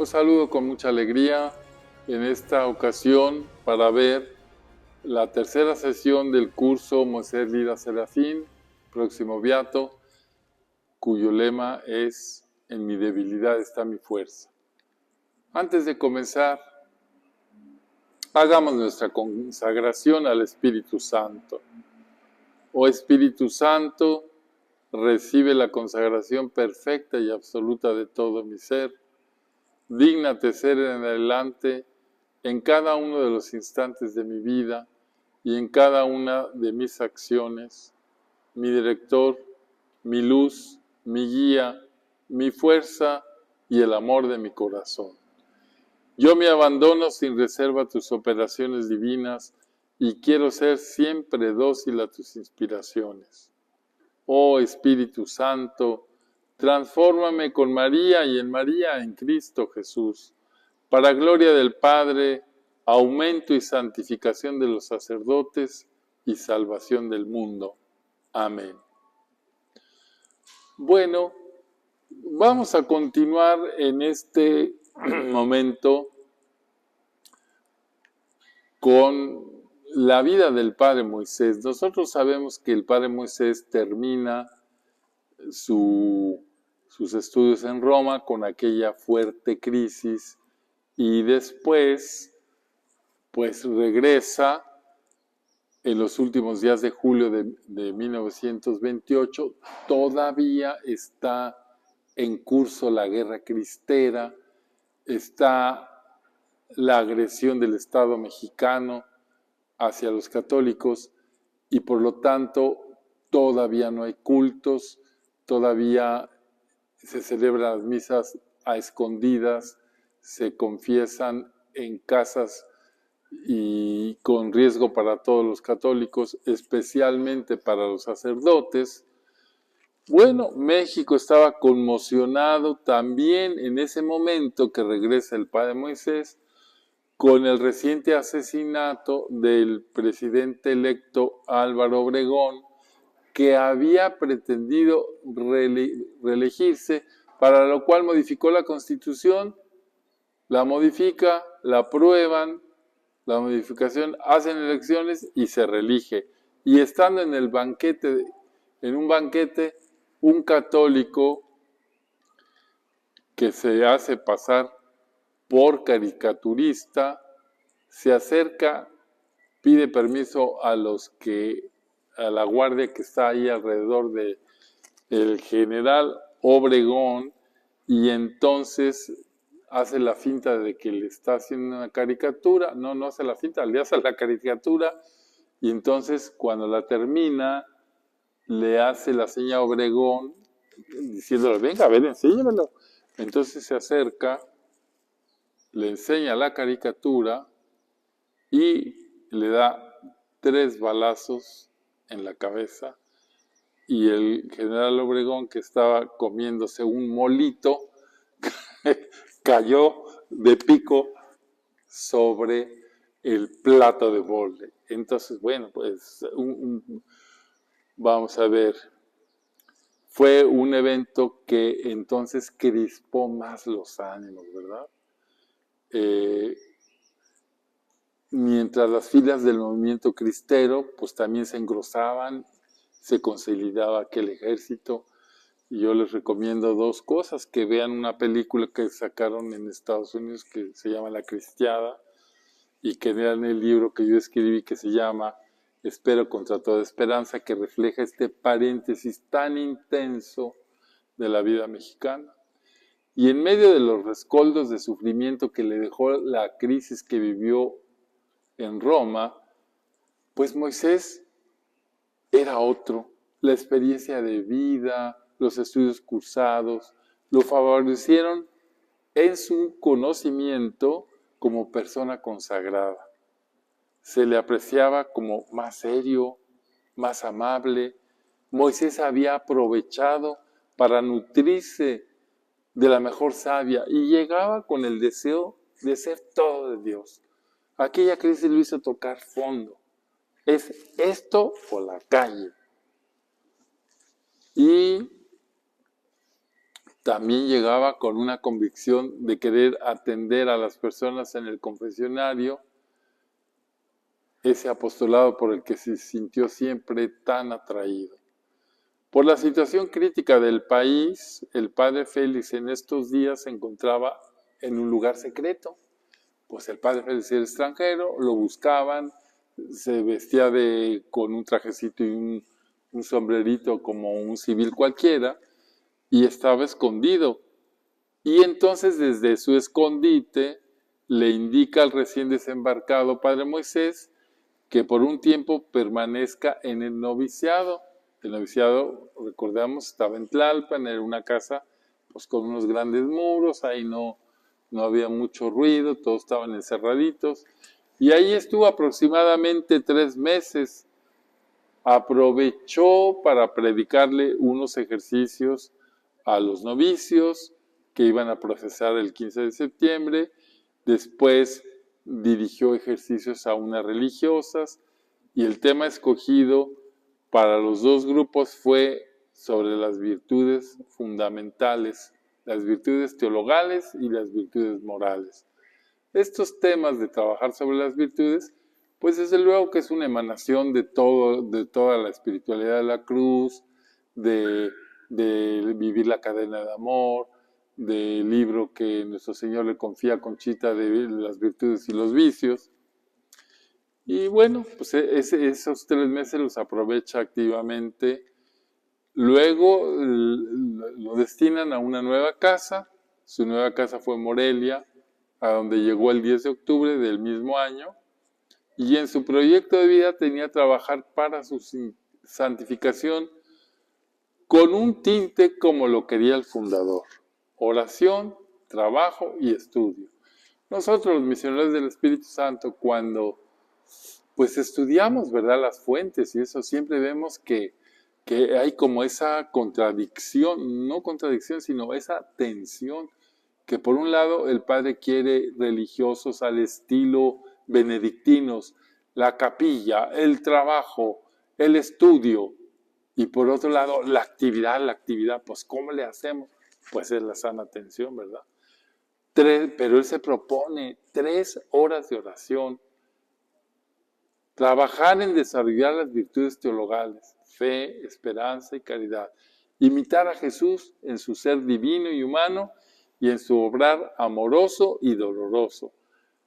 Los saludo con mucha alegría en esta ocasión para ver la tercera sesión del curso Moisés Lira Serafín, próximo beato, cuyo lema es "En mi debilidad está mi fuerza". Antes de comenzar, hagamos nuestra consagración al Espíritu Santo. Oh Espíritu Santo, recibe la consagración perfecta y absoluta de todo mi ser. Dígnate ser en adelante en cada uno de los instantes de mi vida y en cada una de mis acciones, mi director, mi luz, mi guía, mi fuerza y el amor de mi corazón. Yo me abandono sin reserva a tus operaciones divinas y quiero ser siempre dócil a tus inspiraciones. Oh Espíritu Santo, transfórmame con María y en María en Cristo Jesús, para gloria del Padre, aumento y santificación de los sacerdotes y salvación del mundo. Amén. Bueno, vamos a continuar en este momento con la vida del Padre Moisés. Nosotros sabemos que el Padre Moisés termina sus estudios en Roma con aquella fuerte crisis y después pues regresa en los últimos días de julio de 1928. Todavía está en curso la guerra cristera, está la agresión del Estado mexicano hacia los católicos y por lo tanto todavía no hay cultos, todavía se celebran las misas a escondidas, se confiesan en casas y con riesgo para todos los católicos, especialmente para los sacerdotes. Bueno, México estaba conmocionado también en ese momento que regresa el Padre Moisés con el reciente asesinato del presidente electo Álvaro Obregón, que había pretendido reelegirse, para lo cual modificó la Constitución, la modifica, la aprueban, la modificación, hacen elecciones y se reelige. Y estando en un banquete, un católico que se hace pasar por caricaturista se acerca, pide permiso a la guardia que está ahí alrededor del general Obregón, y entonces hace la finta de que le está haciendo una caricatura. No hace la finta, le hace la caricatura, y entonces cuando la termina le hace la seña a Obregón diciéndole: venga, a ver, enséñamelo. Entonces se acerca, le enseña la caricatura y le da 3 balazos en la cabeza, y el general Obregón, que estaba comiéndose un molito, cayó de pico sobre el plato de mole. Entonces, bueno, pues vamos a ver, fue un evento que entonces crispó más los ánimos, ¿verdad? Mientras las filas del movimiento cristero pues también se engrosaban, se consolidaba aquel ejército. Y yo les recomiendo 2 cosas: que vean una película que sacaron en Estados Unidos que se llama La Cristiada, y que lean el libro que yo escribí que se llama Espero contra toda esperanza, que refleja este paréntesis tan intenso de la vida mexicana. Y en medio de los rescoldos de sufrimiento que le dejó la crisis que vivió en Roma, pues Moisés era otro. La experiencia de vida, los estudios cursados, lo favorecieron en su conocimiento como persona consagrada. Se le apreciaba como más serio, más amable. Moisés había aprovechado para nutrirse de la mejor savia y llegaba con el deseo de ser todo de Dios. Aquella crisis lo hizo tocar fondo. Es esto o la calle. Y también llegaba con una convicción de querer atender a las personas en el confesionario, ese apostolado por el que se sintió siempre tan atraído. Por la situación crítica del país, el padre Félix en estos días se encontraba en un lugar secreto. Pues el padre Félix era extranjero, lo buscaban, se vestía con un trajecito y un sombrerito como un civil cualquiera, y estaba escondido. Y entonces desde su escondite le indica al recién desembarcado padre Moisés que por un tiempo permanezca en el noviciado. El noviciado, recordamos, estaba en Tlalpan, era una casa pues con unos grandes muros, ahí no había mucho ruido, todos estaban encerraditos. Y ahí estuvo aproximadamente 3 meses. Aprovechó para predicarle unos ejercicios a los novicios que iban a procesar el 15 de septiembre. Después dirigió ejercicios a unas religiosas y el tema escogido para los 2 grupos fue sobre las virtudes fundamentales, las virtudes teologales y las virtudes morales. Estos temas de trabajar sobre las virtudes, pues desde luego que es una emanación de toda la espiritualidad de la cruz, de vivir la cadena de amor, del libro que nuestro Señor le confía a Conchita de las virtudes y los vicios. Y bueno, pues esos 3 meses los aprovecha activamente. Luego lo destinan a una nueva casa. Su nueva casa fue Morelia, a donde llegó el 10 de octubre del mismo año. Y en su proyecto de vida tenía trabajar para su santificación con un tinte como lo quería el fundador: oración, trabajo y estudio. Nosotros, los misioneros del Espíritu Santo, cuando pues estudiamos, ¿verdad?, las fuentes y eso, siempre vemos que hay como esa contradicción, no contradicción, sino esa tensión, que por un lado el Padre quiere religiosos al estilo benedictinos, la capilla, el trabajo, el estudio, y por otro lado la actividad, pues ¿cómo le hacemos? Pues es la sana tensión, ¿verdad? Pero él se propone 3 horas de oración, trabajar en desarrollar las virtudes teologales, fe, esperanza y caridad, imitar a Jesús en su ser divino y humano y en su obrar amoroso y doloroso.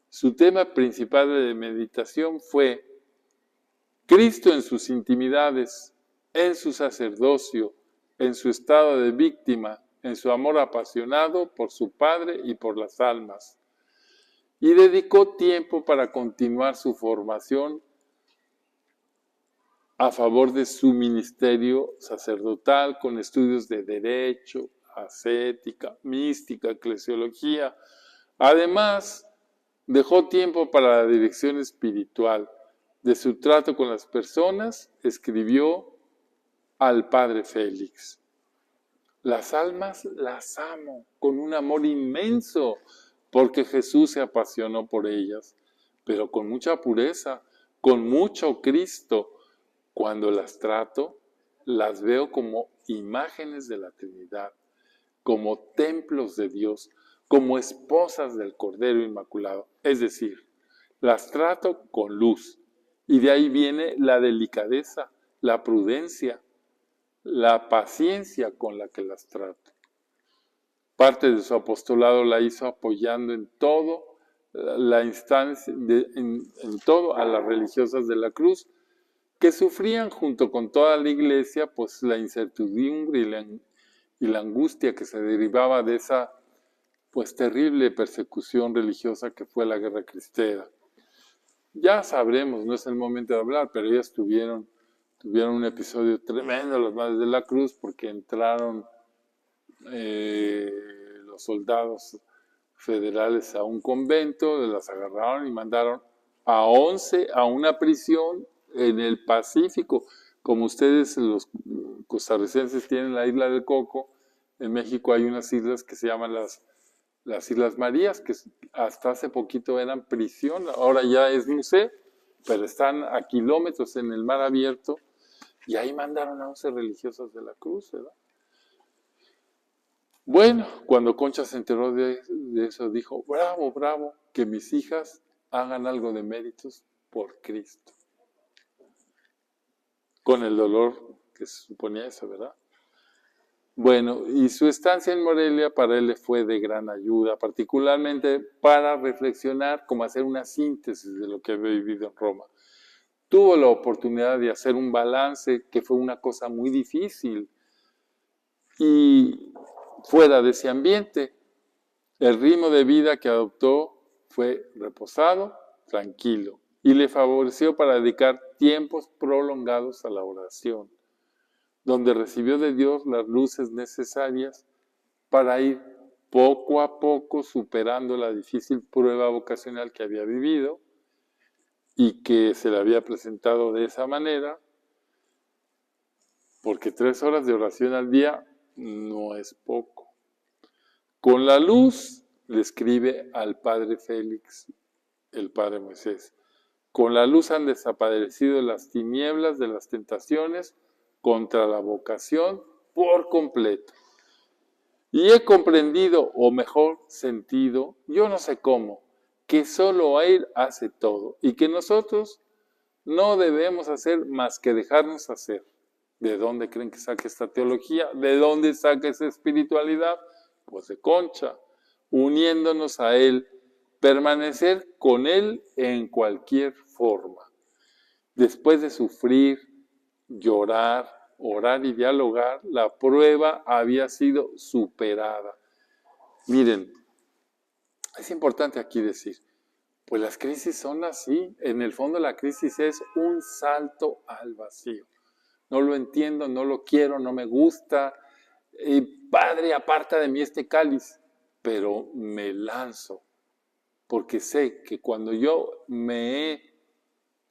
Su tema principal de meditación fue Cristo en sus intimidades, en su sacerdocio, en su estado de víctima, en su amor apasionado por su Padre y por las almas. Y dedicó tiempo para continuar su formación a favor de su ministerio sacerdotal con estudios de derecho, ascética, mística, eclesiología. Además, dejó tiempo para la dirección espiritual. De su trato con las personas, escribió al padre Félix: las almas las amo con un amor inmenso, porque Jesús se apasionó por ellas, pero con mucha pureza, con mucho Cristo. Cuando las trato, las veo como imágenes de la Trinidad, como templos de Dios, como esposas del Cordero Inmaculado. Es decir, las trato con luz. Y de ahí viene la delicadeza, la prudencia, la paciencia con la que las trato. Parte de su apostolado la hizo apoyando en todo la instancia, en todo a las religiosas de la cruz, que sufrían junto con toda la iglesia pues la incertidumbre y la angustia que se derivaba de esa pues terrible persecución religiosa que fue la Guerra Cristera. Ya sabremos, no es el momento de hablar, pero ellas tuvieron un episodio tremendo, las Madres de la Cruz, porque entraron los soldados federales a un convento, las agarraron y mandaron a 11 a una prisión en el Pacífico. Como ustedes, los costarricenses, tienen la isla del Coco, en México hay unas islas que se llaman las Islas Marías, que hasta hace poquito eran prisión, ahora ya es museo, pero están a kilómetros en el mar abierto, y ahí mandaron a 11 religiosas de la cruz, ¿verdad? Bueno, cuando Concha se enteró de eso, dijo, bravo, bravo, que mis hijas hagan algo de méritos por Cristo. Con el dolor que se suponía eso, ¿verdad? Bueno, y su estancia en Morelia para él le fue de gran ayuda, particularmente para reflexionar, como hacer una síntesis de lo que había vivido en Roma. Tuvo la oportunidad de hacer un balance que fue una cosa muy difícil y fuera de ese ambiente, el ritmo de vida que adoptó fue reposado, tranquilo y le favoreció para dedicar tiempos prolongados a la oración, donde recibió de Dios las luces necesarias para ir poco a poco superando la difícil prueba vocacional que había vivido y que se le había presentado de esa manera, porque 3 horas de oración al día no es poco. Con la luz le escribe al padre Félix, el padre Moisés. Con la luz han desaparecido las tinieblas de las tentaciones contra la vocación por completo. Y he comprendido, o mejor sentido, yo no sé cómo, que solo Él hace todo y que nosotros no debemos hacer más que dejarnos hacer. ¿De dónde creen que saque esta teología? ¿De dónde saca esa espiritualidad? Pues de Concha, uniéndonos a Él, permanecer con Él en cualquier forma. Después de sufrir, llorar, orar y dialogar, la prueba había sido superada. Miren, es importante aquí decir, pues las crisis son así. En el fondo la crisis es un salto al vacío. No lo entiendo, no lo quiero, no me gusta. Padre, aparta de mí este cáliz. Pero me lanzo, porque sé que cuando yo me he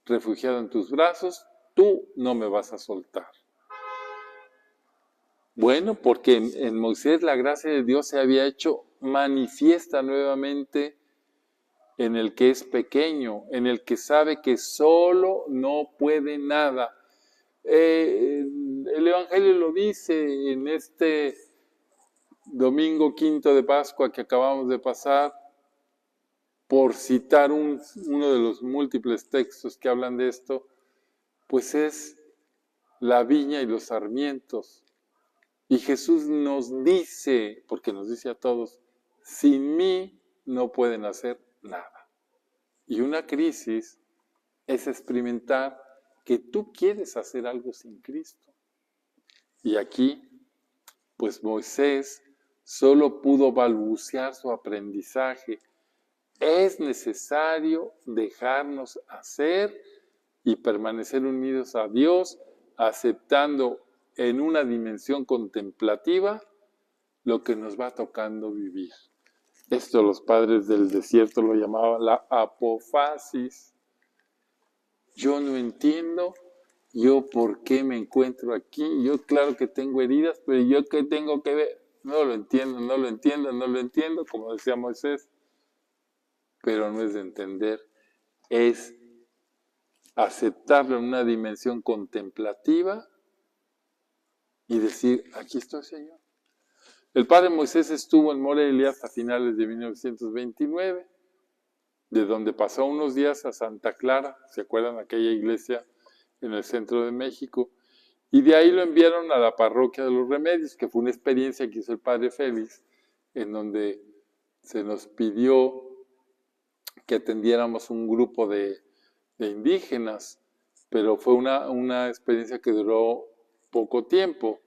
refugiado en tus brazos, tú no me vas a soltar. Bueno, porque en Moisés la gracia de Dios se había hecho manifiesta nuevamente en el que es pequeño, en el que sabe que solo no puede nada. El Evangelio lo dice en este domingo quinto de Pascua que acabamos de pasar, por citar uno de los múltiples textos que hablan de esto, pues es la viña y los sarmientos. Y Jesús nos dice, porque nos dice a todos, sin mí no pueden hacer nada. Y una crisis es experimentar que tú quieres hacer algo sin Cristo. Y aquí, pues Moisés solo pudo balbucear su aprendizaje. Es necesario dejarnos hacer y permanecer unidos a Dios, aceptando en una dimensión contemplativa lo que nos va tocando vivir. Esto los padres del desierto lo llamaban la apofasis. Yo no entiendo, yo por qué me encuentro aquí, yo claro que tengo heridas, pero yo qué tengo que ver, no lo entiendo, no lo entiendo, no lo entiendo, como decía Moisés, pero no es de entender, es aceptarlo en una dimensión contemplativa y decir, aquí estoy, Señor. El padre Moisés estuvo en Morelia hasta finales de 1929, de donde pasó unos días a Santa Clara, ¿se acuerdan? Aquella iglesia en el centro de México, y de ahí lo enviaron a la parroquia de los Remedios, que fue una experiencia que hizo el padre Félix, en donde se nos pidió que atendiéramos un grupo de indígenas, pero fue una experiencia que duró poco tiempo.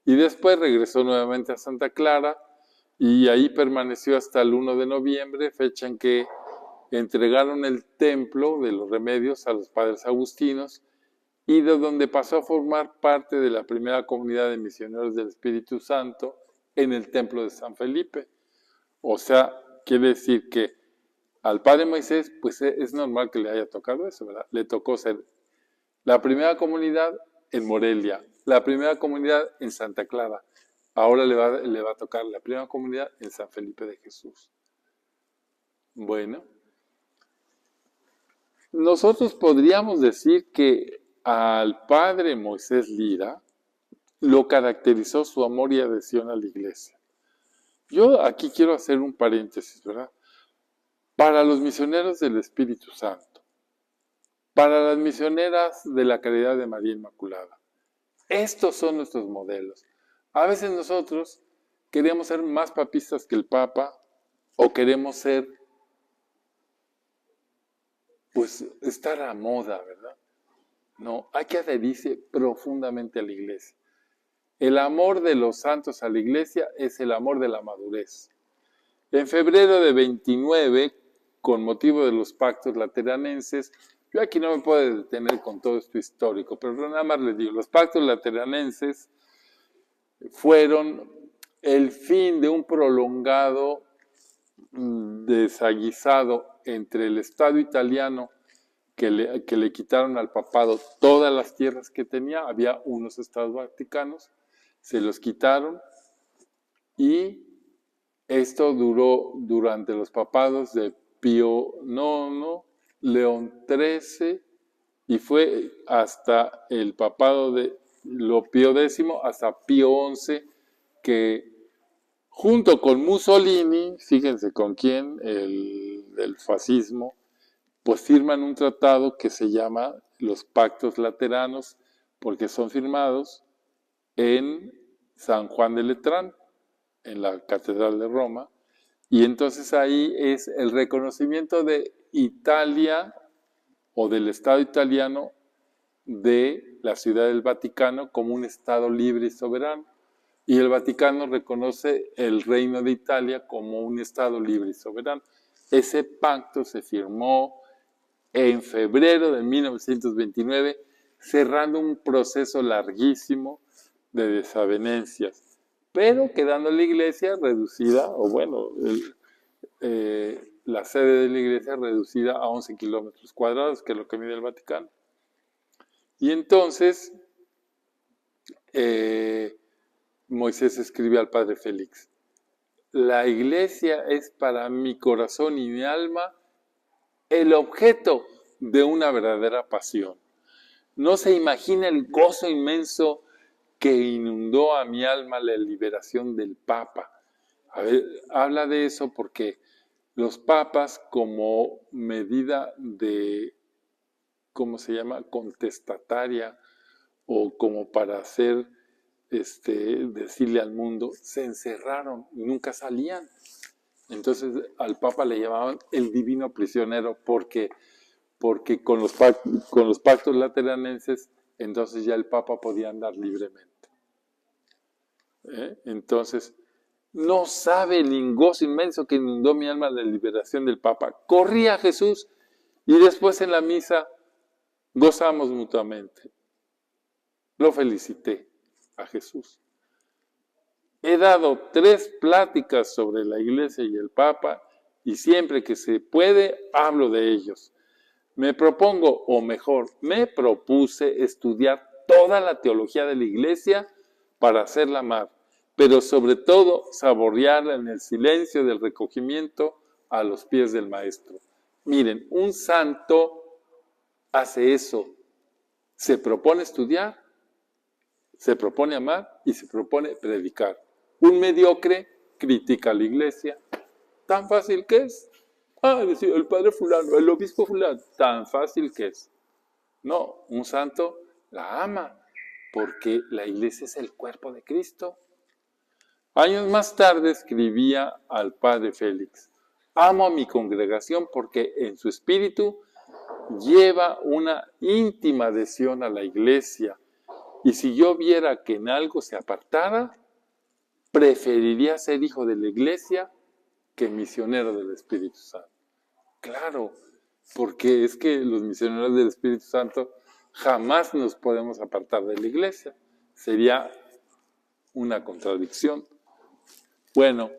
Y después regresó nuevamente a Santa Clara y ahí permaneció hasta el 1 de noviembre, fecha en que entregaron el templo de los Remedios a los padres agustinos y de donde pasó a formar parte de la primera comunidad de misioneros del Espíritu Santo en el templo de San Felipe. O sea, quiere decir que al padre Moisés, pues es normal que le haya tocado eso, ¿verdad? Le tocó ser la primera comunidad en Morelia, la primera comunidad en Santa Clara. Ahora le va a tocar la primera comunidad en San Felipe de Jesús. Bueno, nosotros podríamos decir que al padre Moisés Lira lo caracterizó su amor y adhesión a la iglesia. Yo aquí quiero hacer un paréntesis, ¿verdad? Para los misioneros del Espíritu Santo, para las misioneras de la Caridad de María Inmaculada, estos son nuestros modelos. A veces nosotros queremos ser más papistas que el Papa o queremos ser, pues, estar a moda, ¿verdad? No, hay que adherirse profundamente a la Iglesia. El amor de los santos a la Iglesia es el amor de la madurez. En febrero de 29, con motivo de los pactos lateranenses, yo aquí no me puedo detener con todo esto histórico, pero nada más les digo, los pactos lateranenses fueron el fin de un prolongado desaguisado entre el Estado italiano que le quitaron al papado todas las tierras que tenía, había unos estados vaticanos, se los quitaron y esto duró durante los papados de Pío IX, León XIII y fue hasta el papado de Pío X, hasta Pío XI, que junto con Mussolini, fíjense con quién, el fascismo, pues firman un tratado que se llama los Pactos Lateranos, porque son firmados en San Juan de Letrán, en la Catedral de Roma, y entonces ahí es el reconocimiento de Italia o del Estado italiano de la Ciudad del Vaticano como un Estado libre y soberano. Y el Vaticano reconoce el Reino de Italia como un Estado libre y soberano. Ese pacto se firmó en febrero de 1929, cerrando un proceso larguísimo de desavenencias, pero quedando la iglesia reducida, o bueno, la sede de la iglesia reducida a 11 kilómetros cuadrados, que es lo que mide el Vaticano. Y entonces Moisés escribe al padre Félix: la iglesia es para mi corazón y mi alma el objeto de una verdadera pasión. No se imagina el gozo inmenso que inundó a mi alma la liberación del Papa. A ver, habla de eso porque los papas, como medida de, ¿cómo se llama?, contestataria, o como para hacer, decirle al mundo, se encerraron, nunca salían. Entonces al Papa le llamaban el divino prisionero porque con los pactos lateranenses, entonces ya el Papa podía andar libremente. Entonces, no sabe el gozo inmenso que inundó mi alma la liberación del Papa. Corrí a Jesús y después en la misa gozamos mutuamente. Lo felicité a Jesús. He dado 3 pláticas sobre la Iglesia y el Papa y siempre que se puede hablo de ellos. Me propongo, o mejor, me propuse estudiar toda la teología de la Iglesia para hacerla amar, pero sobre todo saborearla en el silencio del recogimiento a los pies del Maestro. Miren, un santo hace eso, se propone estudiar, se propone amar y se propone predicar. Un mediocre critica a la Iglesia, tan fácil que es. Decía el padre fulano, el obispo fulano, tan fácil que es. No, un santo la ama, porque la iglesia es el cuerpo de Cristo. Años más tarde escribía al padre Félix: amo a mi congregación porque en su espíritu lleva una íntima adhesión a la iglesia, y si yo viera que en algo se apartara, preferiría ser hijo de la iglesia que misionero del Espíritu Santo. Claro, porque es que los misioneros del Espíritu Santo jamás nos podemos apartar de la iglesia. Sería una contradicción. Bueno,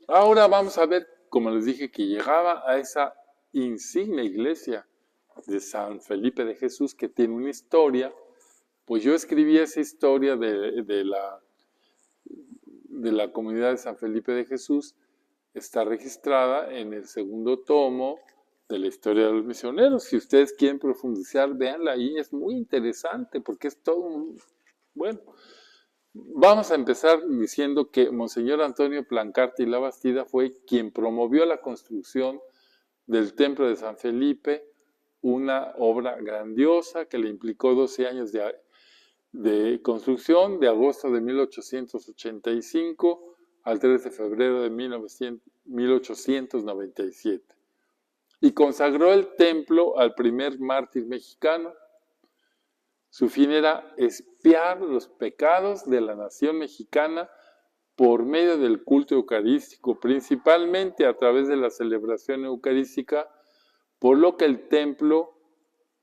ahora vamos a ver, como les dije, que llegaba a esa insigne iglesia de San Felipe de Jesús, que tiene una historia. Pues yo escribí esa historia de la comunidad de San Felipe de Jesús. Está registrada en el 2º tomo de la historia de los misioneros. Si ustedes quieren profundizar, véanla ahí, es muy interesante porque es todo bueno. Vamos a empezar diciendo que Monseñor Antonio Plancarte y La Bastida fue quien promovió la construcción del Templo de San Felipe, una obra grandiosa que le implicó 12 años de construcción, de agosto de 1885 al 3 de febrero de 1897, y consagró el templo al primer mártir mexicano. Su fin era expiar los pecados de la nación mexicana por medio del culto eucarístico, principalmente a través de la celebración eucarística, por lo que el templo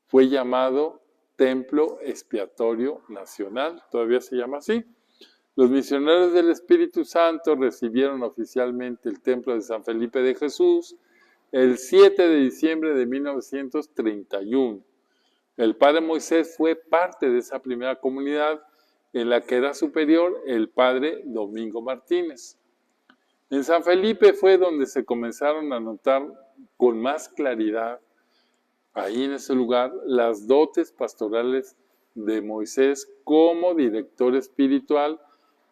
fue llamado Templo Expiatorio Nacional, todavía se llama así. Los misioneros del Espíritu Santo recibieron oficialmente el Templo de San Felipe de Jesús el 7 de diciembre de 1931. El padre Moisés fue parte de esa primera comunidad en la que era superior el padre Domingo Martínez. En San Felipe fue donde se comenzaron a notar con más claridad, ahí en ese lugar, las dotes pastorales de Moisés como director espiritual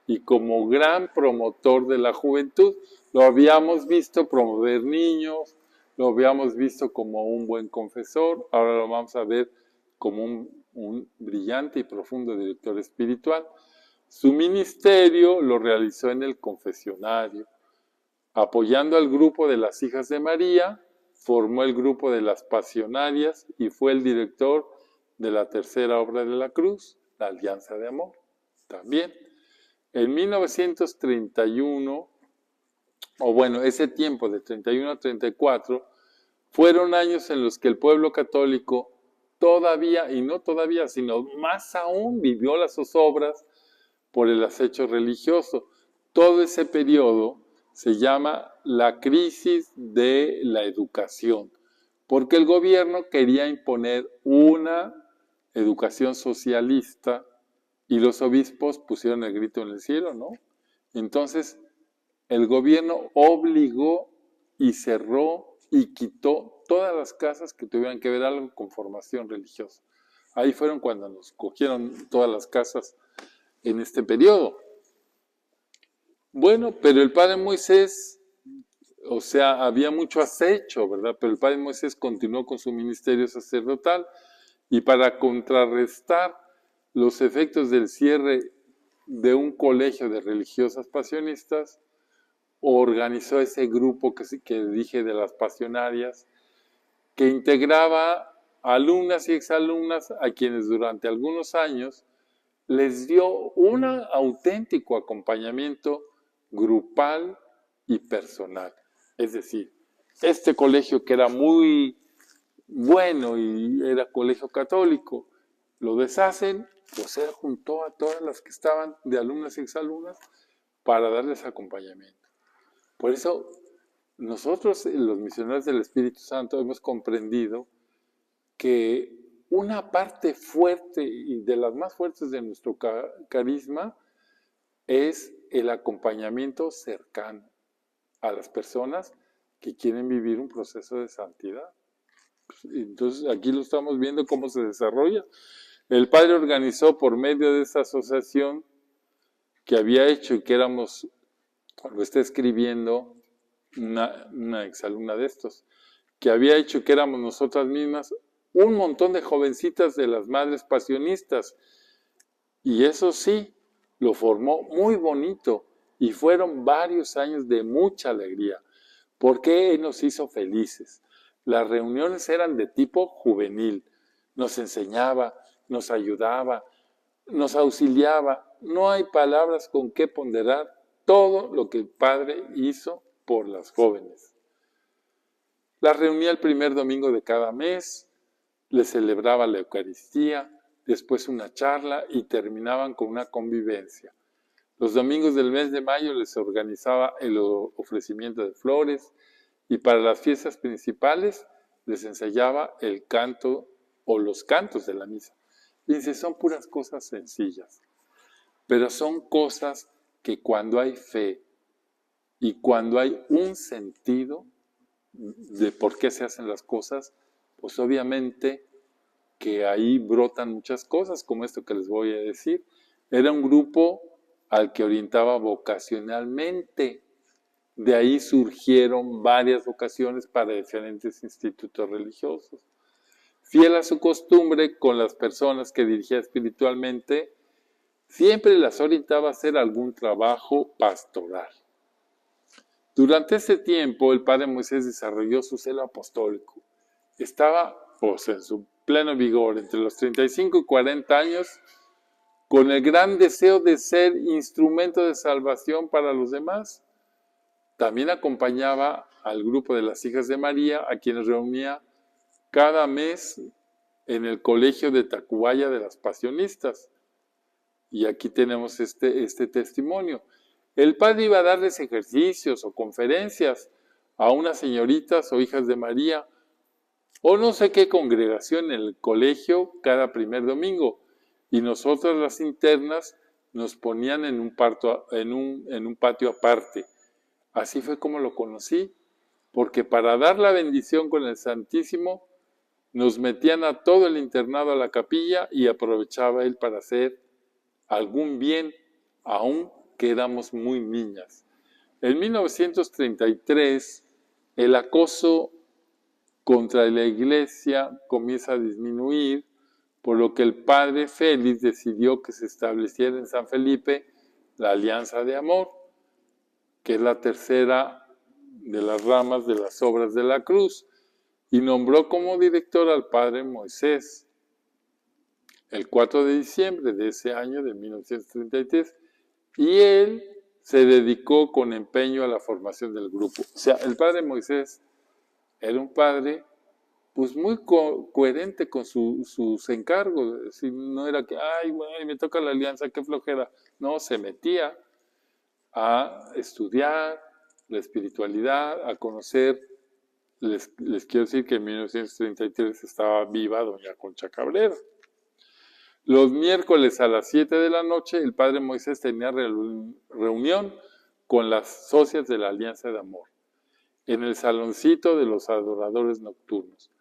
y como gran promotor de la juventud. Lo habíamos visto promover niños, lo habíamos visto como un buen confesor, ahora lo vamos a ver como un brillante y profundo director espiritual. Su ministerio lo realizó en el confesionario. Apoyando al grupo de las Hijas de María, formó el grupo de las Pasionarias y fue el director de la tercera obra de la cruz, la Alianza de Amor. También, en 1931, o bueno, ese tiempo de 31 a 34, fueron años en los que el pueblo católico todavía, y no todavía, sino más aún, vivió las zozobras por el acecho religioso. Todo ese periodo se llama la crisis de la educación, porque el gobierno quería imponer una educación socialista y los obispos pusieron el grito en el cielo, ¿no? Entonces, el gobierno obligó y cerró y quitó todas las casas que tuvieran que ver algo con formación religiosa. Ahí fueron cuando nos cogieron todas las casas en este periodo. Bueno, pero el padre Moisés, o sea, había mucho acecho, ¿verdad? Pero el padre Moisés continuó con su ministerio sacerdotal y para contrarrestar los efectos del cierre de un colegio de religiosas pasionistas, organizó ese grupo que dije de las pasionarias, que integraba alumnas y exalumnas a quienes durante algunos años les dio un auténtico acompañamiento grupal y personal. Es decir, este colegio que era muy bueno y era colegio católico, lo deshacen, pues él juntó a todas las que estaban de alumnas y exalumnas para darles acompañamiento. Por eso nosotros, los misioneros del Espíritu Santo, hemos comprendido que una parte fuerte y de las más fuertes de nuestro carisma es el acompañamiento cercano a las personas que quieren vivir un proceso de santidad. Entonces aquí lo estamos viendo cómo se desarrolla. El padre organizó por medio de esa asociación que había hecho y que éramos, lo está escribiendo una exalumna de estos, que había hecho que éramos nosotras mismas un montón de jovencitas de las madres pasionistas. Y eso sí, lo formó muy bonito y fueron varios años de mucha alegría, porque Él nos hizo felices. Las reuniones eran de tipo juvenil, nos enseñaba, nos ayudaba, nos auxiliaba. No hay palabras con qué ponderar todo lo que el Padre hizo por las jóvenes. Las reunía el primer domingo de cada mes, les celebraba la Eucaristía, después una charla y terminaban con una convivencia. Los domingos del mes de mayo les organizaba el ofrecimiento de flores y para las fiestas principales les ensayaba el canto o los cantos de la misa. Fíjense, son puras cosas sencillas, pero son cosas que cuando hay fe y cuando hay un sentido de por qué se hacen las cosas, pues obviamente que ahí brotan muchas cosas, como esto que les voy a decir. Era un grupo al que orientaba vocacionalmente. De ahí surgieron varias vocaciones para diferentes institutos religiosos. Fiel a su costumbre con las personas que dirigía espiritualmente, siempre las orientaba a hacer algún trabajo pastoral. Durante ese tiempo, el padre Moisés desarrolló su celo apostólico. Estaba, pues, en su pleno vigor, entre los 35 y 40 años, con el gran deseo de ser instrumento de salvación para los demás. También acompañaba al grupo de las hijas de María, a quienes reunía cada mes en el colegio de Tacubaya de las Pasionistas. Y aquí tenemos este testimonio. El padre iba a darles ejercicios o conferencias a unas señoritas o hijas de María, o no sé qué congregación en el colegio cada primer domingo, y nosotras las internas nos ponían en un patio aparte. Así fue como lo conocí, porque para dar la bendición con el Santísimo, nos metían a todo el internado a la capilla y aprovechaba él para hacer algún bien, aun que éramos muy niñas. En 1933, el acoso contra la iglesia comienza a disminuir, por lo que el padre Félix decidió que se estableciera en San Felipe la Alianza de Amor, que es la tercera de las ramas de las Obras de la Cruz, y nombró como director al padre Moisés. El 4 de diciembre de ese año, de 1933, y él se dedicó con empeño a la formación del grupo. O sea, el padre Moisés era un padre pues muy coherente con sus encargos. Si no era que, ay, güey, me toca la alianza, qué flojera. No, se metía a estudiar la espiritualidad, a conocer. Les quiero decir que en 1933 estaba viva doña Concha Cabrera. Los miércoles a las 7 de la noche, el padre Moisés tenía reunión con las socias de la Alianza de Amor, en el saloncito de los adoradores nocturnos.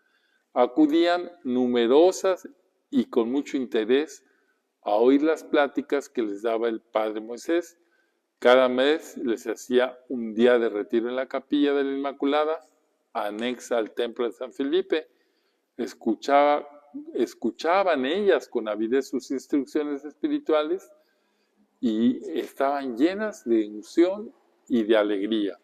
Acudían numerosas y con mucho interés a oír las pláticas que les daba el padre Moisés. Cada mes les hacía un día de retiro en la capilla de la Inmaculada, anexa al templo de San Felipe. Escuchaban ellas con avidez sus instrucciones espirituales y estaban llenas de ilusión y de alegría.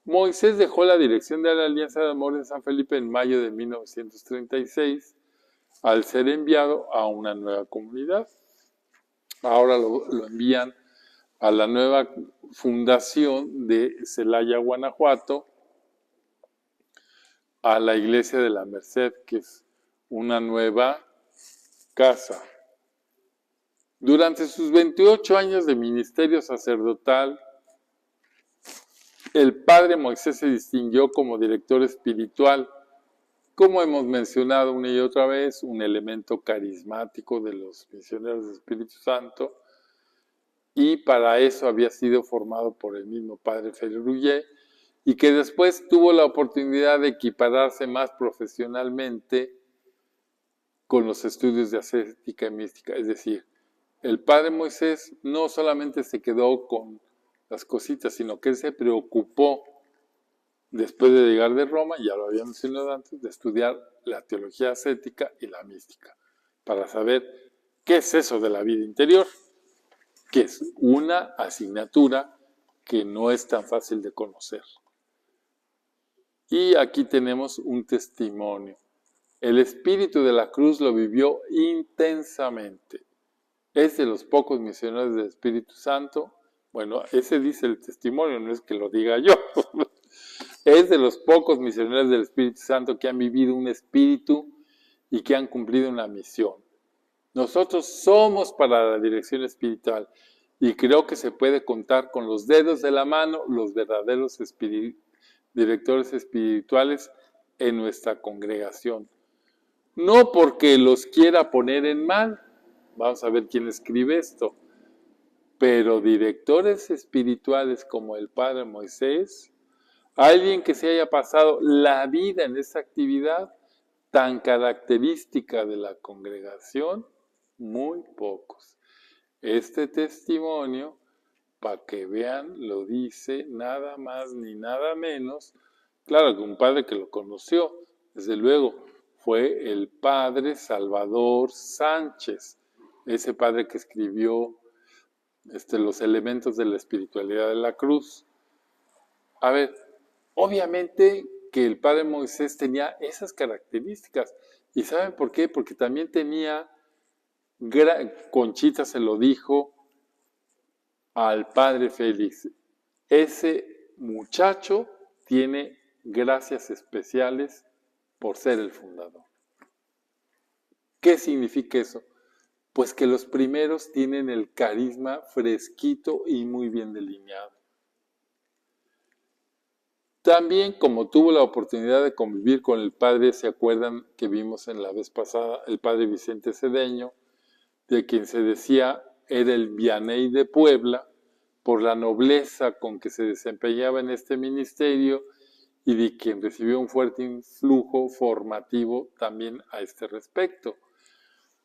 Moisés dejó la dirección de la Alianza de Amor en San Felipe en mayo de 1936 al ser enviado a una nueva comunidad. Ahora lo envían a la nueva fundación de Celaya, Guanajuato, a la Iglesia de la Merced, que es una nueva casa. Durante sus 28 años de ministerio sacerdotal, el padre Moisés se distinguió como director espiritual, como hemos mencionado una y otra vez, un elemento carismático de los misioneros del Espíritu Santo, y para eso había sido formado por el mismo padre Félix Rouillet, y que después tuvo la oportunidad de equipararse más profesionalmente con los estudios de ascética y mística. Es decir, el padre Moisés no solamente se quedó con las cositas, sino que él se preocupó, después de llegar de Roma, ya lo había mencionado antes, de estudiar la teología ascética y la mística, para saber qué es eso de la vida interior, que es una asignatura que no es tan fácil de conocer. Y aquí tenemos un testimonio. El espíritu de la cruz lo vivió intensamente. Es de los pocos misioneros del Espíritu Santo. Bueno, ese dice el testimonio, no es que lo diga yo. Es de los pocos misioneros del Espíritu Santo que han vivido un espíritu y que han cumplido una misión. Nosotros somos para la dirección espiritual y creo que se puede contar con los dedos de la mano los verdaderos directores espirituales en nuestra congregación. No porque los quiera poner en mal, vamos a ver quién escribe esto, pero directores espirituales como el padre Moisés, alguien que se haya pasado la vida en esa actividad tan característica de la congregación, muy pocos. Este testimonio, para que vean, lo dice nada más ni nada menos, claro que un padre que lo conoció, desde luego, fue el padre Salvador Sánchez, ese padre que escribió los elementos de la espiritualidad de la cruz. A ver, obviamente que el padre Moisés tenía esas características. ¿Y saben por qué? Porque también tenía, Conchita se lo dijo al padre Félix, ese muchacho tiene gracias especiales por ser el fundador. ¿Qué significa eso? Pues que los primeros tienen el carisma fresquito y muy bien delineado. También, como tuvo la oportunidad de convivir con el padre, ¿se acuerdan que vimos en la vez pasada? El padre Vicente Cedeño, de quien se decía era el Vianney de Puebla, por la nobleza con que se desempeñaba en este ministerio y de quien recibió un fuerte influjo formativo también a este respecto.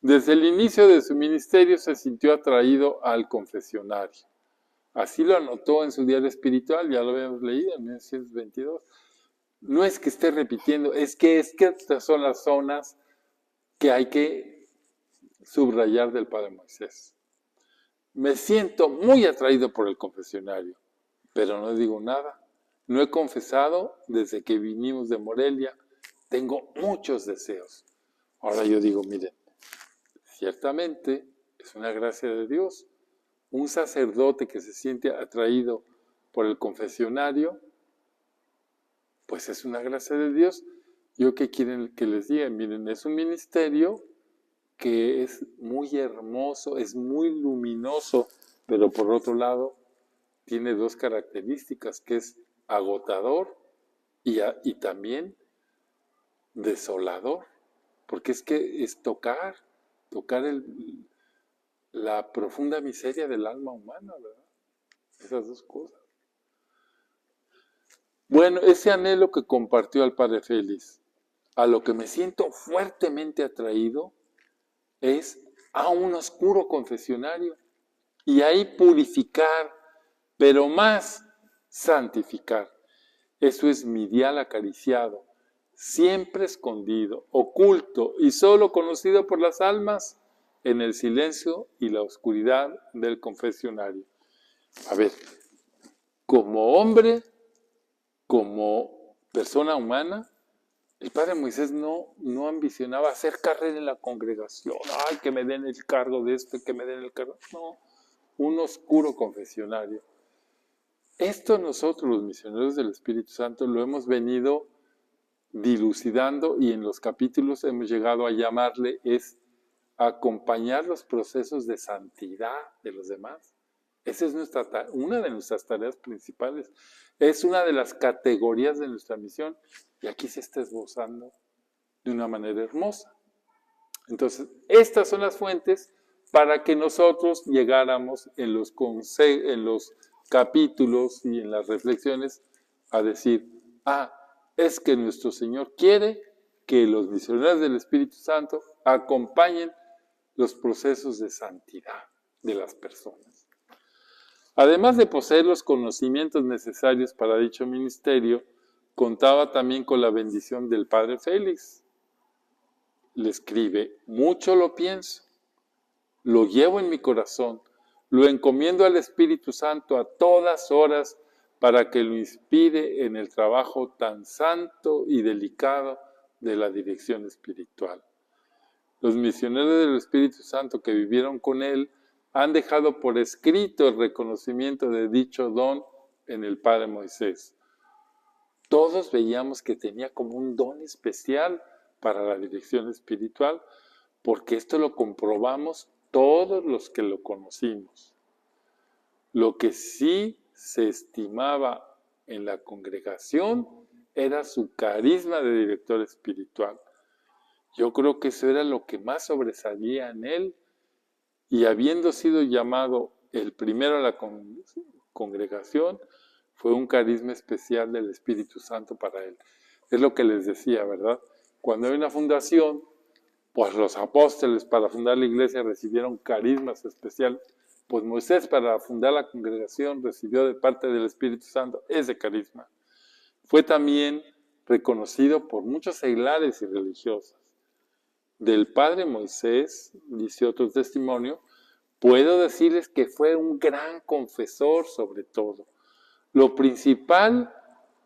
Desde el inicio de su ministerio se sintió atraído al confesionario. Así lo anotó en su diario espiritual, ya lo habíamos leído en 1922. No es que esté repitiendo, es que estas son las zonas que hay que subrayar del Padre Moisés. Me siento muy atraído por el confesionario, pero no digo nada. No he confesado desde que vinimos de Morelia. Tengo muchos deseos. Ahora yo digo, miren, ciertamente es una gracia de Dios. Un sacerdote que se siente atraído por el confesionario, pues es una gracia de Dios. ¿Yo qué quieren que les diga? Miren, es un ministerio que es muy hermoso, es muy luminoso, pero por otro lado tiene dos características, que es agotador y también desolador, porque es que es tocar la profunda miseria del alma humana, ¿verdad? Esas dos cosas. Bueno, ese anhelo que compartió al padre Félix, a lo que me siento fuertemente atraído, es a un oscuro confesionario y ahí purificar, pero más santificar. Eso es mi dial acariciado, siempre escondido, oculto y solo conocido por las almas en el silencio y la oscuridad del confesionario. A ver, como hombre, como persona humana, el padre Moisés no ambicionaba hacer carrera en la congregación. Ay, que me den el cargo de esto, que me den el cargo. No, un oscuro confesionario. Esto nosotros, los misioneros del Espíritu Santo, lo hemos venido dilucidando y en los capítulos hemos llegado a llamarle es acompañar los procesos de santidad de los demás. Esa es una de nuestras tareas principales. Es una de las categorías de nuestra misión y aquí se está esbozando de una manera hermosa. Entonces, estas son las fuentes para que nosotros llegáramos en los capítulos y en las reflexiones a decir, es que nuestro Señor quiere que los misioneros del Espíritu Santo acompañen los procesos de santidad de las personas. Además de poseer los conocimientos necesarios para dicho ministerio, contaba también con la bendición del padre Félix. Le escribe, mucho lo pienso, lo llevo en mi corazón, lo encomiendo al Espíritu Santo a todas horas para que lo inspire en el trabajo tan santo y delicado de la dirección espiritual. Los misioneros del Espíritu Santo que vivieron con él han dejado por escrito el reconocimiento de dicho don en el padre Moisés. Todos veíamos que tenía como un don especial para la dirección espiritual, porque esto lo comprobamos todos los que lo conocimos. Lo que sí se estimaba en la congregación era su carisma de director espiritual. Yo creo que eso era lo que más sobresalía en él, y habiendo sido llamado el primero a la congregación, fue un carisma especial del Espíritu Santo para él. Es lo que les decía, ¿verdad? Cuando hay una fundación, pues los apóstoles para fundar la iglesia recibieron carismas especiales Pues Moisés, para fundar la congregación, recibió de parte del Espíritu Santo ese carisma. Fue también reconocido por muchos seglares y religiosas. Del padre Moisés, dice otro testimonio, puedo decirles que fue un gran confesor sobre todo. Lo principal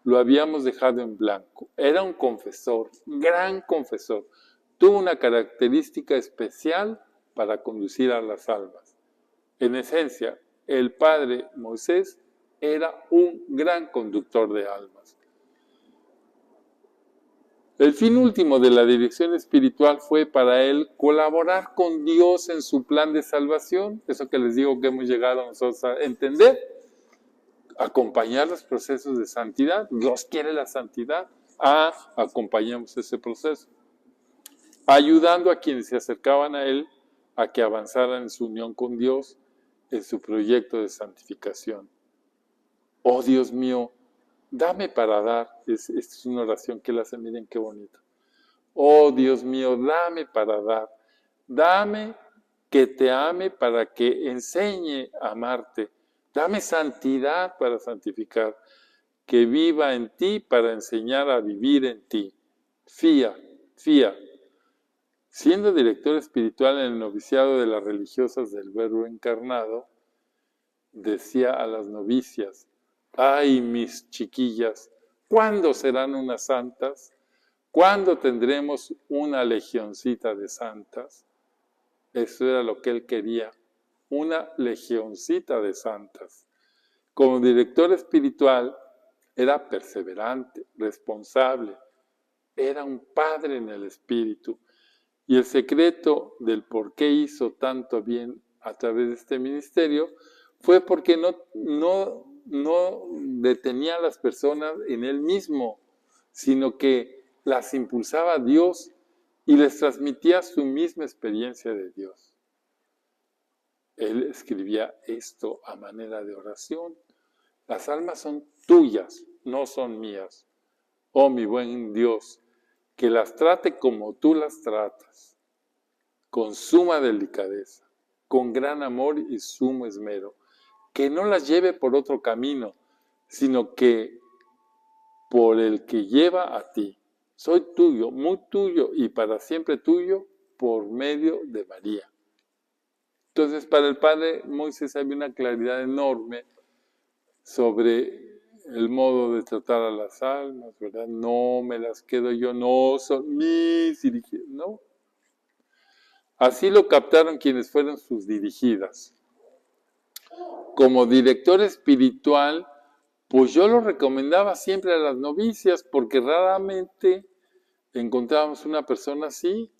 lo habíamos dejado en blanco. Era un confesor, gran confesor. Tuvo una característica especial para conducir a las almas. En esencia, el padre Moisés era un gran conductor de almas. El fin último de la dirección espiritual fue para él colaborar con Dios en su plan de salvación, eso que les digo que hemos llegado nosotros a entender, acompañar los procesos de santidad. Dios quiere la santidad, acompañamos ese proceso, ayudando a quienes se acercaban a él a que avanzaran en su unión con Dios en su proyecto de santificación. Oh Dios mío, dame para dar. Esta es una oración que él hace, miren qué bonito. Oh Dios mío, dame para dar. Dame que te ame para que enseñe a amarte. Dame santidad para santificar. Que viva en ti para enseñar a vivir en ti. Fía. Siendo director espiritual en el noviciado de las religiosas del Verbo encarnado, decía a las novicias: ¡ay, mis chiquillas! ¿Cuándo serán unas santas? ¿Cuándo tendremos una legioncita de santas? Eso era lo que él quería, una legioncita de santas. Como director espiritual, era perseverante, responsable, era un padre en el espíritu. Y el secreto del por qué hizo tanto bien a través de este ministerio fue porque no detenía a las personas en él mismo, sino que las impulsaba a Dios y les transmitía su misma experiencia de Dios. Él escribía esto a manera de oración: las almas son tuyas, no son mías. Oh mi buen Dios, que las trate como tú las tratas, con suma delicadeza, con gran amor y sumo esmero. Que no las lleve por otro camino, sino que por el que lleva a ti. Soy tuyo, muy tuyo y para siempre tuyo, por medio de María. Entonces, para el padre Moisés había una claridad enorme sobre el modo de tratar a las almas, ¿verdad? No me las quedo yo, no son mis dirigidas, ¿no? Así lo captaron quienes fueron sus dirigidas. Como director espiritual, pues yo lo recomendaba siempre a las novicias, porque raramente encontrábamos una persona así.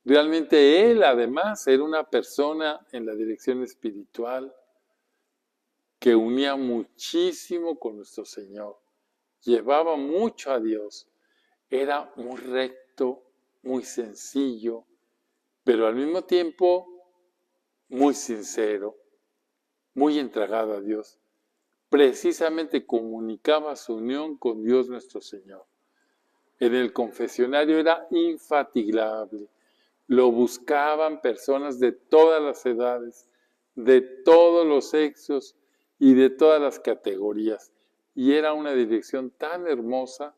Realmente él, además, era una persona en la dirección espiritual que unía muchísimo con nuestro Señor. Llevaba mucho a Dios. Era muy recto, muy sencillo, pero al mismo tiempo muy sincero, muy entregado a Dios. Precisamente comunicaba su unión con Dios nuestro Señor. En el confesionario era infatigable. Lo buscaban personas de todas las edades, de todos los sexos y de todas las categorías. Y era una dirección tan hermosa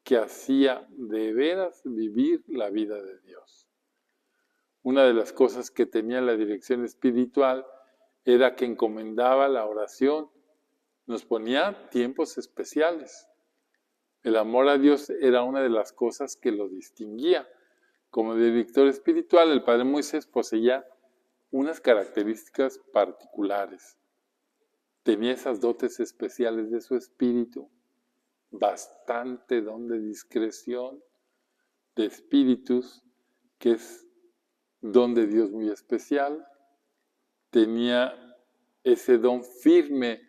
que hacía de veras vivir la vida de Dios. Una de las cosas que tenía la dirección espiritual era que encomendaba la oración. Nos ponía tiempos especiales. El amor a Dios era una de las cosas que lo distinguía. Como director espiritual, el padre Moisés poseía unas características particulares. Tenía esas dotes especiales de su espíritu, bastante don de discreción, de espíritus, que es don de Dios muy especial. Tenía ese don firme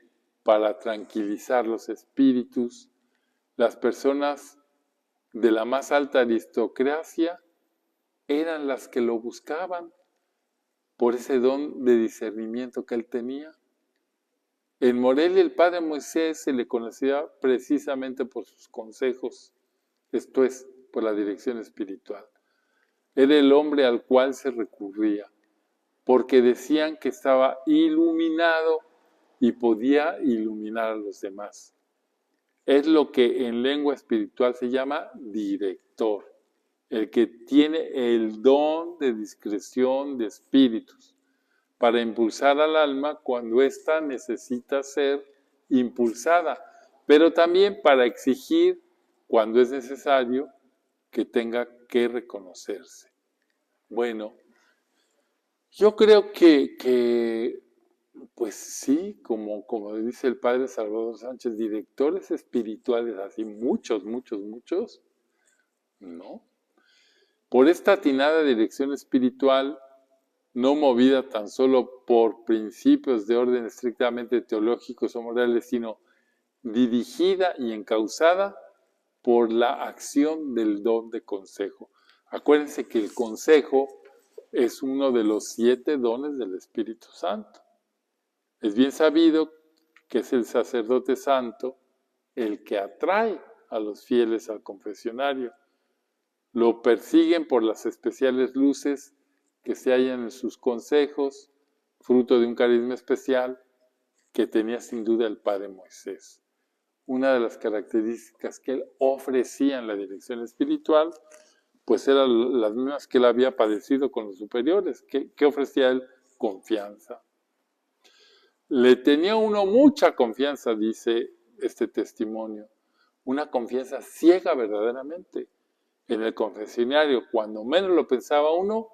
para tranquilizar los espíritus. Las personas de la más alta aristocracia eran las que lo buscaban por ese don de discernimiento que él tenía. En Morelia el padre Moisés se le conocía precisamente por sus consejos, esto es, por la dirección espiritual. Era el hombre al cual se recurría porque decían que estaba iluminado y podía iluminar a los demás. Es lo que en lengua espiritual se llama director, el que tiene el don de discreción de espíritus para impulsar al alma cuando ésta necesita ser impulsada, pero también para exigir cuando es necesario que tenga que reconocerse. Bueno, yo creo que pues sí, como dice el padre Salvador Sánchez, directores espirituales, así muchos, ¿no? Por esta atinada dirección espiritual, no movida tan solo por principios de orden estrictamente teológicos o morales, sino dirigida y encauzada por la acción del don de consejo. Acuérdense que el consejo es uno de los 7 dones del Espíritu Santo. Es bien sabido que es el sacerdote santo el que atrae a los fieles al confesionario. Lo persiguen por las especiales luces que se hallan en sus consejos, fruto de un carisma especial que tenía sin duda el padre Moisés. Una de las características que él ofrecía en la dirección espiritual, pues eran las mismas que él había padecido con los superiores. ¿Qué ofrecía él? Confianza. Le tenía uno mucha confianza, dice este testimonio, una confianza ciega verdaderamente. En el confesionario, cuando menos lo pensaba uno,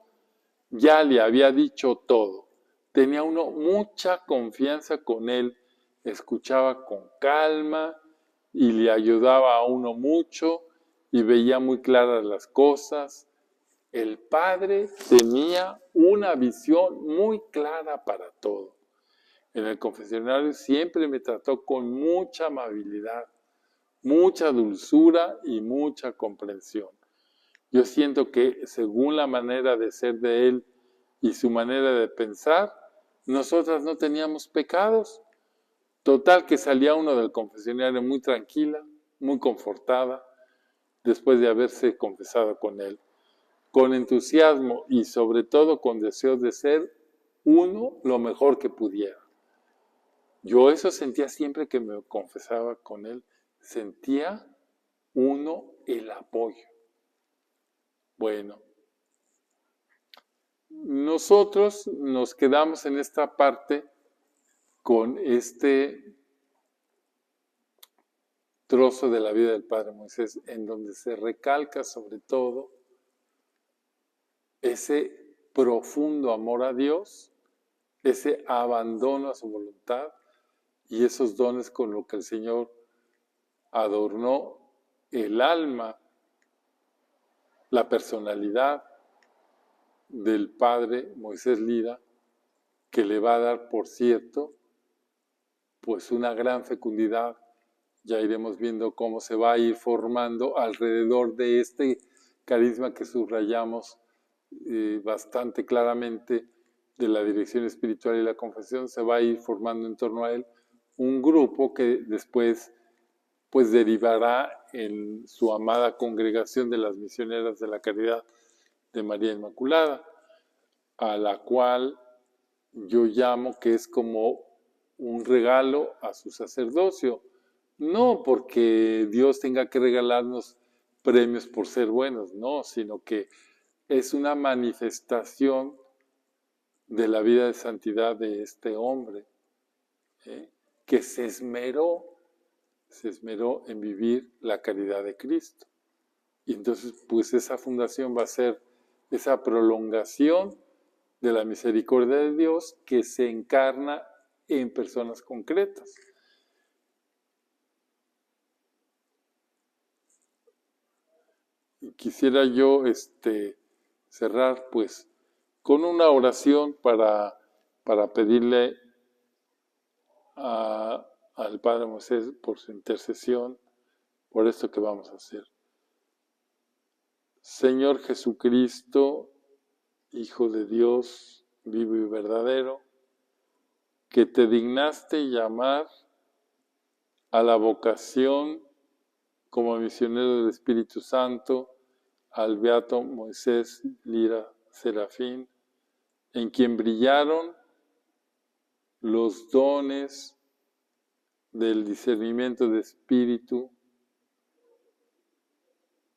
ya le había dicho todo. Tenía uno mucha confianza con él, escuchaba con calma y le ayudaba a uno mucho y veía muy claras las cosas. El padre tenía una visión muy clara para todo. En el confesionario siempre me trató con mucha amabilidad, mucha dulzura y mucha comprensión. Yo siento que según la manera de ser de él y su manera de pensar, nosotras no teníamos pecados. Total que salía uno del confesionario muy tranquila, muy confortada, después de haberse confesado con él, con entusiasmo y sobre todo con deseos de ser uno lo mejor que pudiera. Yo eso sentía siempre que me confesaba con él, sentía uno el apoyo. Bueno, nosotros nos quedamos en esta parte con este trozo de la vida del Padre Moisés, en donde se recalca sobre todo ese profundo amor a Dios, ese abandono a su voluntad y esos dones con los que el Señor adornó el alma, la personalidad del Padre Moisés Lira, que le va a dar, por cierto, pues una gran fecundidad. Ya iremos viendo cómo se va a ir formando alrededor de este carisma que subrayamos bastante claramente de la dirección espiritual y la confesión. Se va a ir formando en torno a él un grupo que después pues derivará en su amada congregación de las misioneras de la caridad de María Inmaculada, a la cual yo llamo que es como un regalo a su sacerdocio. No porque Dios tenga que regalarnos premios por ser buenos, no, sino que es una manifestación de la vida de santidad de este hombre, que se esmeró en vivir la caridad de Cristo. Y entonces, pues esa fundación va a ser esa prolongación de la misericordia de Dios que se encarna en personas concretas. Y quisiera yo cerrar pues con una oración para pedirle al Padre Moisés por su intercesión, por esto que vamos a hacer. Señor Jesucristo, Hijo de Dios, vivo y verdadero, que te dignaste llamar a la vocación como misionero del Espíritu Santo al beato Moisés Lira Serafín, en quien brillaron los dones del discernimiento de espíritu,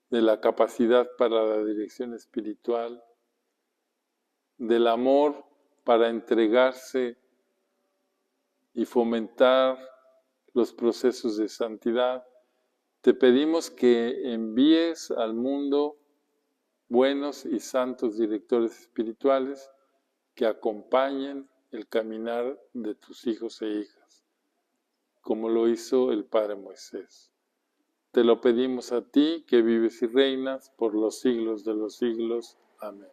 de la capacidad para la dirección espiritual, del amor para entregarse y fomentar los procesos de santidad. Te pedimos que envíes al mundo buenos y santos directores espirituales que acompañen el caminar de tus hijos e hijas, como lo hizo el Padre Moisés. Te lo pedimos a ti, que vives y reinas por los siglos de los siglos. Amén.